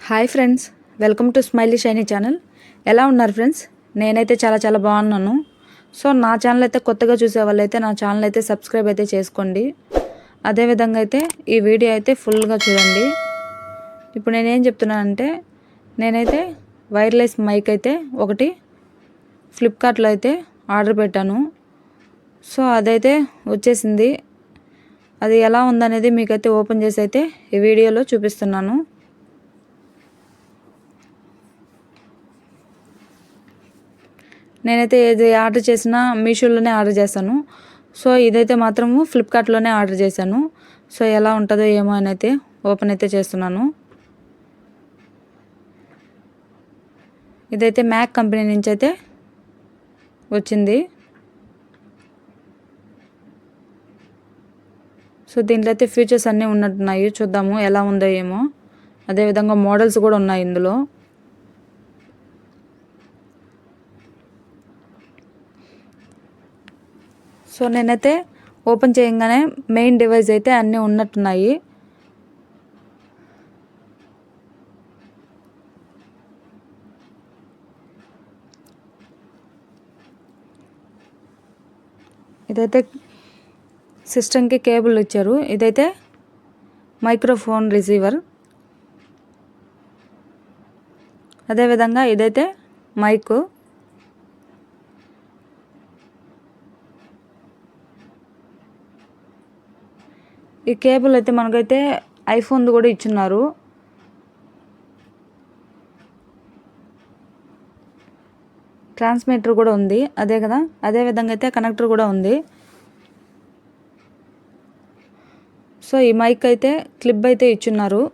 Hi friends, welcome to smiley shiny channel. ఎలా ఉన్నారు friends? నేనైతే చాలా బాగున్నాను. సో నా ఛానల్ అయితే కొత్తగా చూసే వాళ్ళైతే నా ఛానల్ అయితే సబ్స్క్రైబ్ అయితే చేసుకోండి. అదేవిధంగా అయితే ఈ వీడియో అయితే ఫుల్గా చూడండి. ఇప్పుడు నేనేం చెప్తున్నానంటే, నేనైతే వైర్లెస్ మైక్ అయితే ఒకటి ఫ్లిప్కార్ట్లో అయితే ఆర్డర్ పెట్టాను. సో అదైతే వచ్చేసింది. అది ఎలా ఉందనేది మీకైతే ఓపెన్ చేసి అయితే ఈ వీడియోలో చూపిస్తున్నాను. నేనైతే ఏది ఆర్డర్ చేసినా మీషోలోనే ఆర్డర్ చేశాను. సో ఇదైతే మాత్రము ఫ్లిప్కార్ట్లోనే ఆర్డర్ చేశాను. సో ఎలా ఉంటుందో ఏమో అని అయితే ఓపెన్ అయితే చేస్తున్నాను. ఇదైతే మ్యాక్ కంపెనీ నుంచి అయితే వచ్చింది. సో దీంట్లో అయితే ఫీచర్స్ అన్నీ ఉన్నట్టున్నాయి. చూద్దాము ఎలా ఉందో ఏమో. అదేవిధంగా మోడల్స్ కూడా ఉన్నాయి ఇందులో. సో నేనైతే ఓపెన్ చేయగానే మెయిన్ డివైస్ అయితే అన్నీ ఉన్నట్టున్నాయి. ఇదైతే సిస్టమ్కి కేబుల్ ఇచ్చారు. ఇదైతే మైక్రోఫోన్ రిసీవర్. అదేవిధంగా ఇదైతే మైక్. ఈ కేబుల్ అయితే మనకైతే ఐఫోన్ది కూడా ఇచ్చున్నారు. ట్రాన్స్మిటర్ కూడా ఉంది అదే కదా. అదే విధంగా అయితే కనెక్టర్ కూడా ఉంది. సో ఈ మైక్ అయితే క్లిప్ అయితే ఇచ్చున్నారు.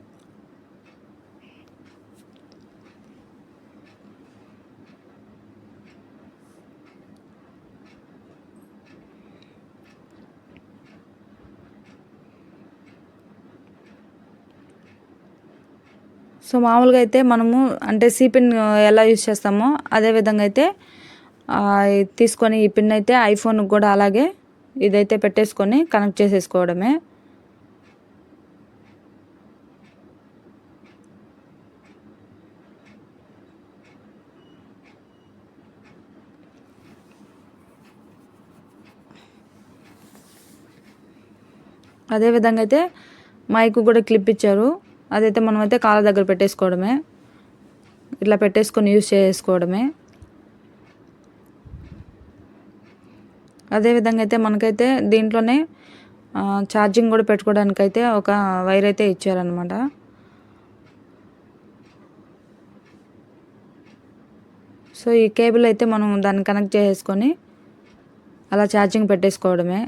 సో మామూలుగా అయితే మనము అంటే సి పిన్ ఎలా యూజ్ చేస్తామో అదే విధంగా అయితే తీసుకొని ఈ పిన్ అయితే ఐఫోన్కి కూడా అలాగే ఇదైతే పెట్టేసుకొని కనెక్ట్ చేసేసుకోవడమే. అదేవిధంగా అయితే మైక్ కూడా క్లిప్ ఇచ్చారు. అదైతే మనమైతే కాళ్ళ దగ్గర పెట్టేసుకోవడమే. ఇట్లా పెట్టేసుకొని యూజ్ చేసుకోవడమే. అదేవిధంగా అయితే మనకైతే దీంట్లోనే ఛార్జింగ్ కూడా పెట్టుకోవడానికైతే ఒక వైర్ అయితే ఇచ్చారనమాట. సో ఈ కేబుల్ అయితే మనం దాన్ని కనెక్ట్ చేసుకొని అలా ఛార్జింగ్ పెట్టేసుకోవడమే.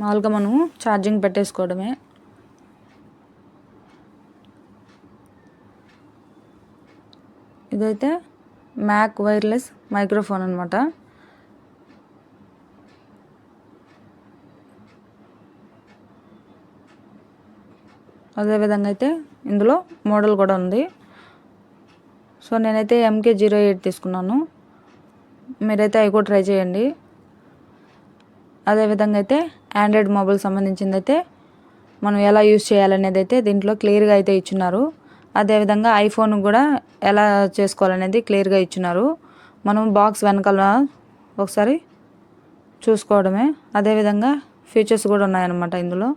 మామూలుగా మనము ఛార్జింగ్ పెట్టేసుకోవడమే. ఇదైతే మ్యాక్ వైర్లెస్ మైక్రోఫోన్ అనమాట. అదేవిధంగా అయితే ఇందులో మోడల్ కూడా ఉంది. సో నేనైతే MK08 తీసుకున్నాను. మీరైతే అవి కూడా ట్రై చేయండి. అదేవిధంగా అయితే ఆండ్రాయిడ్ మొబైల్ సంబంధించింది అయితే మనం ఎలా యూజ్ చేయాలనేది అయితే దీంట్లో క్లియర్గా అయితే ఇచ్చున్నారు. అదేవిధంగా ఐఫోన్ కూడా ఎలా చేసుకోవాలనేది క్లియర్గా ఇచ్చున్నారు. మనం బాక్స్ వెనకాల ఒకసారి చూసుకోవడమే. అదేవిధంగా ఫీచర్స్ కూడా ఉన్నాయన్నమాట ఇందులో.